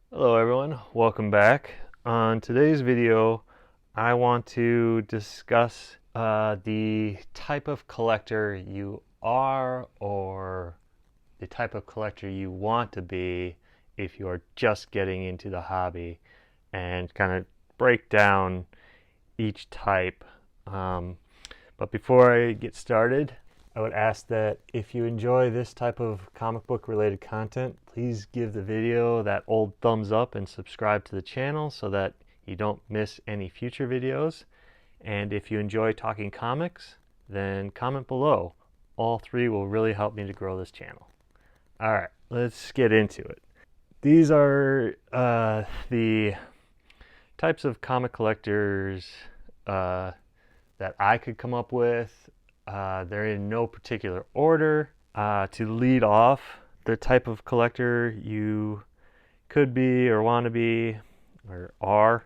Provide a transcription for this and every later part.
Hello everyone, welcome back. On today's video, I want to discuss the type of collector you are or the type of collector you want to be if you're just getting into the hobby, and kind of break down each type. But before I get started, I would ask that if you enjoy this type of comic book related content, please give the video that old thumbs up and subscribe to the channel so that you don't miss any future videos. And if you enjoy talking comics, then comment below. All three will really help me to grow this channel. Alright, let's get into it. These are the types of comic collectors that I could come up with. They're in no particular order. To lead off, the type of collector you could be or want to be or are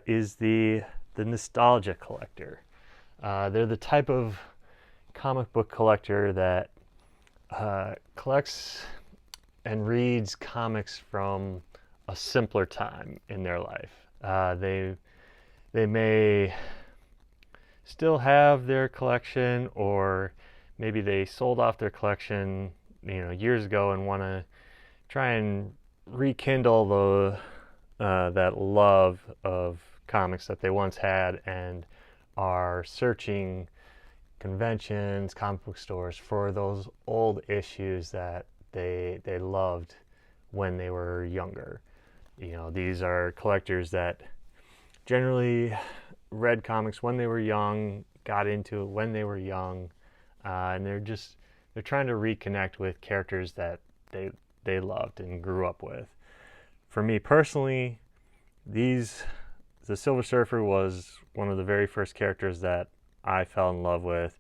is the nostalgia collector. They're the type of comic book collector that collects and reads comics from a simpler time in their life. They may still have their collection, or maybe they sold off their collection years ago and want to try and rekindle the that love of comics that they once had, and are searching conventions, comic book stores for those old issues that they loved when they were younger. These are collectors that generally read comics when they were young, got into it when they were young, and they're trying to reconnect with characters that they loved and grew up with. For me personally, the Silver Surfer was one of the very first characters that I fell in love with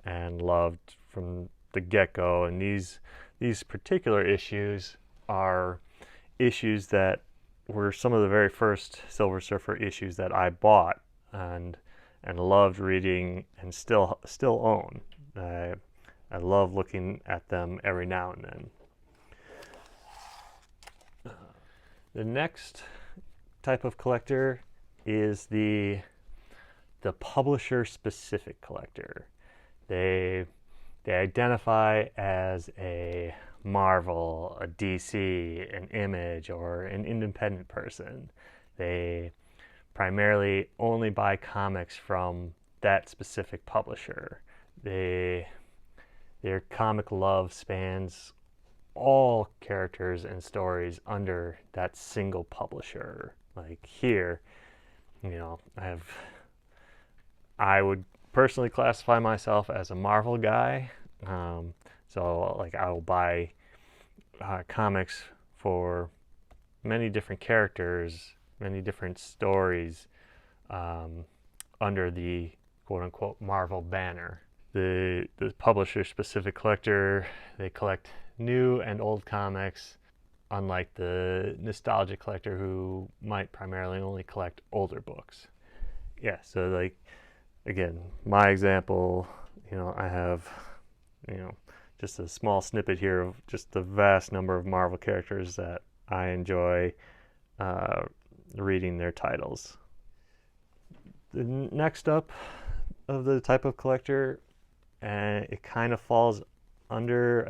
and loved from the get-go. And these particular issues are issues that were some of the very first Silver Surfer issues that I bought and loved reading and still own. I love looking at them every now and then. The next type of collector is the publisher specific collector. They identify as a Marvel, a DC, an Image, or an independent person. They primarily only buy comics from that specific publisher. Their comic love spans all characters and stories under that single publisher. Like here, I would personally classify myself as a Marvel guy. So like I will buy comics for many different characters, many different stories under the quote-unquote Marvel banner. The publisher-specific collector, they collect new and old comics, unlike the nostalgia collector who might primarily only collect older books. Yeah, so like, again, my example, I have, just a small snippet here of just the vast number of Marvel characters that I enjoy reading their titles. The next up of the type of collector, it kind of falls under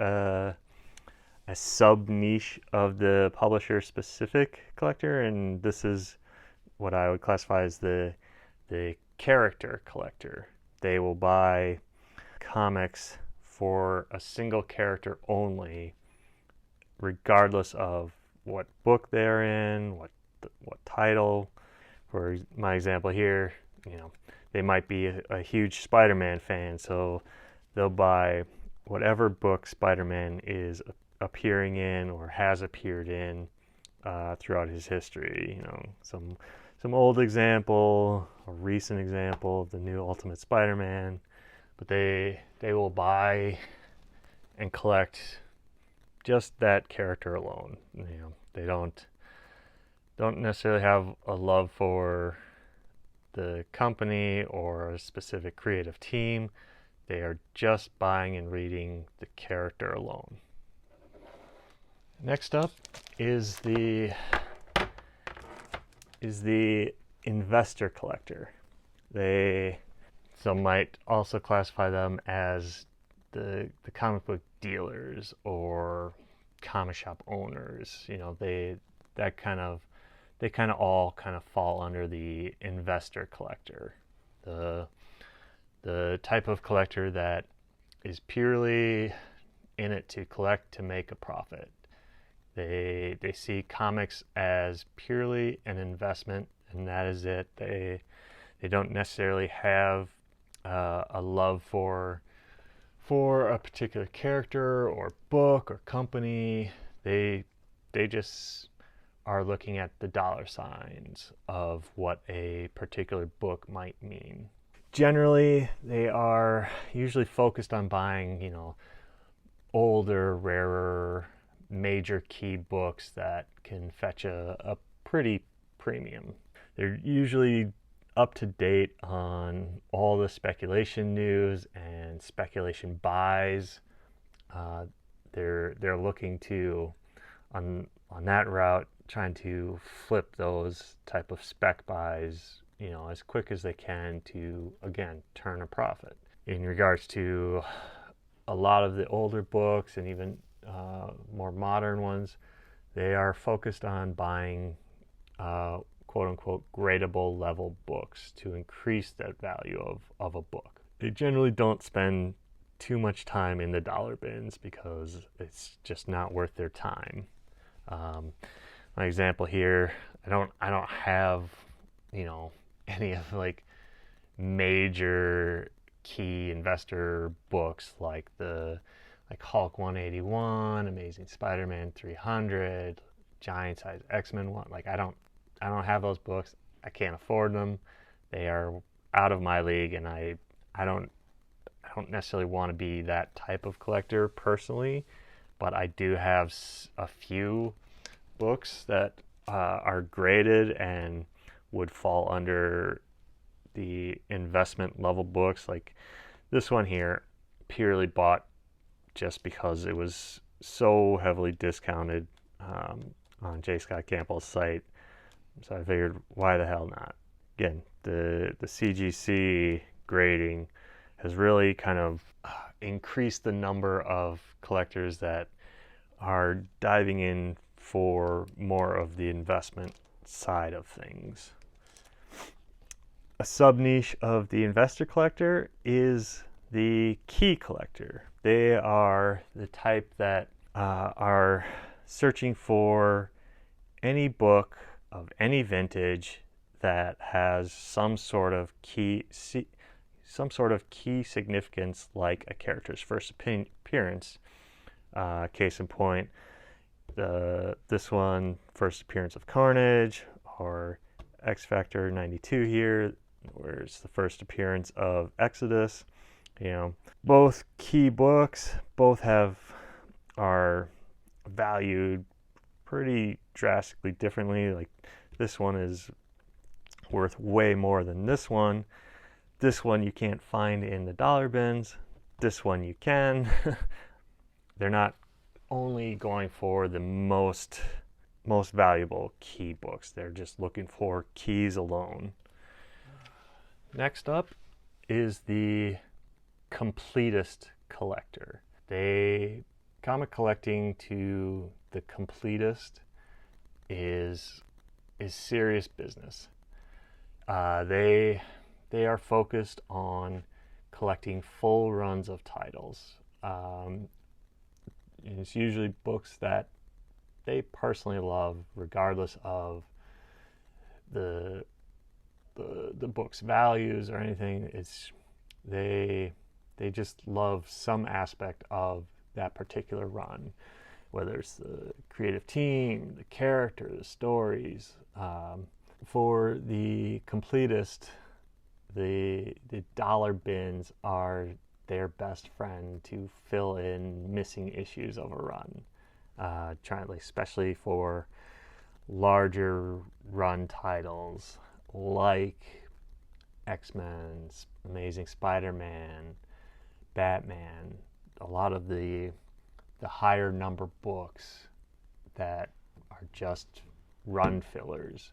a sub niche of the publisher specific collector, and this is what I would classify as the character collector. They will buy comics for a single character only, regardless of what book they're in, what title. For my example here, they might be a huge Spider-Man fan, so they'll buy whatever book Spider-Man is appearing in or has appeared in throughout his history. Some old example, a recent example of the new Ultimate Spider-Man, but they will buy and collect just that character alone. They don't necessarily have a love for the company or a specific creative team. They are just buying and reading the character alone. Next up is the investor collector. Some might also classify them as the comic book dealers or comic shop owners. They kind of all kind of fall under the investor collector. The type of collector that is purely in it to collect to make a profit. They see comics as purely an investment, and that is it. They don't necessarily have a love for a particular character or book or company. They just are looking at the dollar signs of what a particular book might mean. Generally, they are usually focused on buying, older, rarer, major key books that can fetch a pretty premium. They're usually up to date on all the speculation news and speculation buys. They're looking to on that route, trying to flip those type of spec buys, as quick as they can to again turn a profit. In regards to a lot of the older books and even more modern ones, they are focused on buying quote unquote gradable level books to increase that value of a book. They generally don't spend too much time in the dollar bins because it's just not worth their time. My example here, I don't have any of like major key investor books like Hulk 181, Amazing Spider-Man 300, Giant Size X-Men 1. Like I don't have those books. I can't afford them. They are out of my league, and I don't necessarily want to be that type of collector personally, but I do have a few books that are graded and would fall under the investment level books. Like this one here, purely bought just because it was so heavily discounted on J. Scott Campbell's site. So I figured, why the hell not? Again, the CGC grading has really kind of increased the number of collectors that are diving in for more of the investment side of things. A sub niche of the investor collector is the key collector. They are the type that are searching for any book of any vintage that has some sort of key significance, like a character's first appearance. Case in point, this one, first appearance of Carnage, or X Factor 92 here, where it's the first appearance of Exodus. Both key books, both are valued pretty drastically differently. Like this one is worth way more than this one. This one you can't find in the dollar bins. This one you can. They're not only going for the most valuable key books. They're just looking for keys alone. Next up is the completist collector. Comic collecting to the completist is serious business. They are focused on collecting full runs of titles. It's usually books that they personally love, regardless of the book's values or anything. They just love some aspect of that particular run, whether it's the creative team, the character, the stories. For the completist, the dollar bins are their best friend to fill in missing issues of a run. Especially for larger run titles like X-Men, Amazing Spider-Man, Batman, a lot of the higher number books that are just run fillers,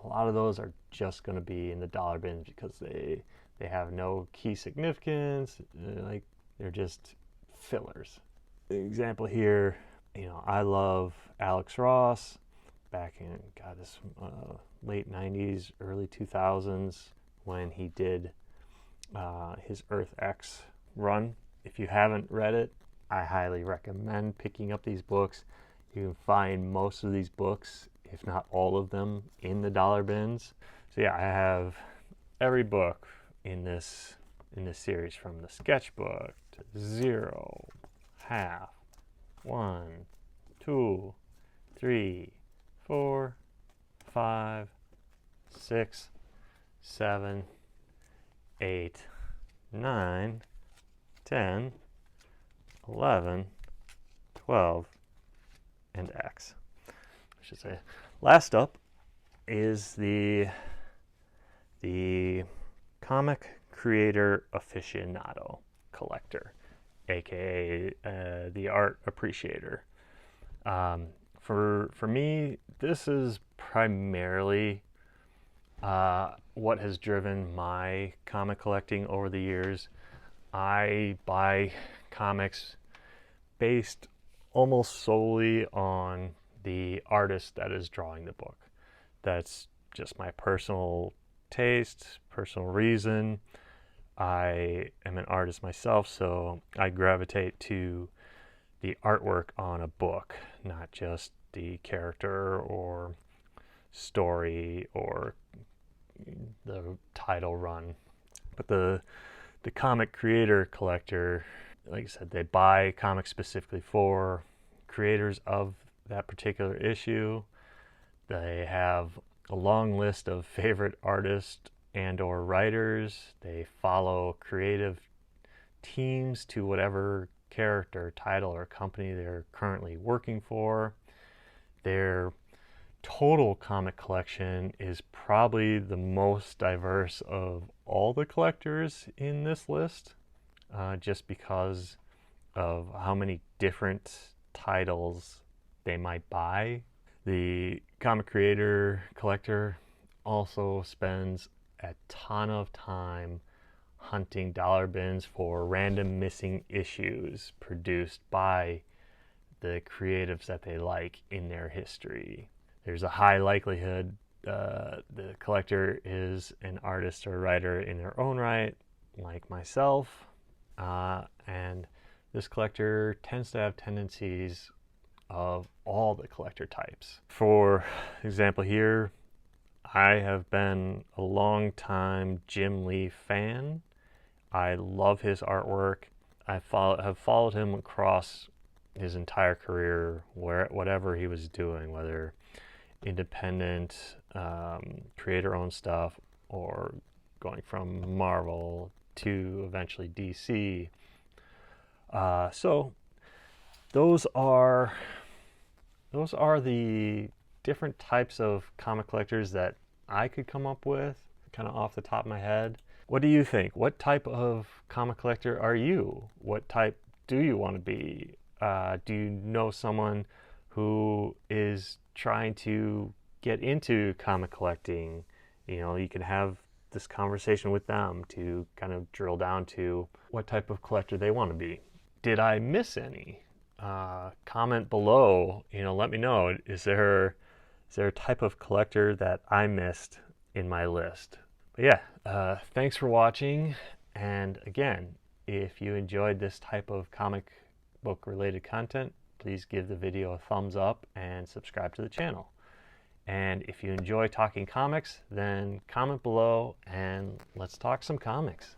a lot of those are just going to be in the dollar bins because they have no key significance. Like, they're just fillers. The example here, I love Alex Ross back in this late 90s, early 2000s when he did his Earth X run. If you haven't read it, I highly recommend picking up these books. You can find most of these books, if not all of them, in the dollar bins. So yeah, I have every book in this series, from the sketchbook to 0, half, 1, 2, 3, 4, 5, 6, 7, 8, 9, 10, 11, 12, and X, I should say. Last up is the comic creator aficionado collector, aka the art appreciator. For me, this is primarily what has driven my comic collecting over the years. I buy comics based almost solely on the artist that is drawing the book. That's just my personal taste, personal reason. I am an artist myself, so I gravitate to the artwork on a book, not just the character or story or the title run. But the comic creator collector, like I said, they buy comics specifically for creators of that particular issue. They have a long list of favorite artists and or writers. They follow creative teams to whatever character, title, or company they're currently working for. Their total comic collection is probably the most diverse of all the collectors in this list, just because of how many different titles they might buy. The comic creator collector also spends a ton of time hunting dollar bins for random missing issues produced by the creatives that they like in their history. There's a high likelihood the collector is an artist or writer in their own right, like myself, and this collector tends to have tendencies of all the collector types. For example here, I have been a long time Jim Lee fan. I love his artwork. I have followed him across his entire career, whatever he was doing, whether independent, creator-owned stuff, or going from Marvel to eventually DC. So those are the different types of comic collectors that I could come up with, kind of off the top of my head. What do you think? What type of comic collector are you? What type do you want to be? Do you know someone who is trying to get into comic collecting? You can have this conversation with them to kind of drill down to what type of collector they want to be. Did I miss any? Comment below. Let me know. Is there a type of collector that I missed in my list? But yeah, thanks for watching. And again, if you enjoyed this type of comic book related content, please give the video a thumbs up and subscribe to the channel. And if you enjoy talking comics, then comment below and let's talk some comics.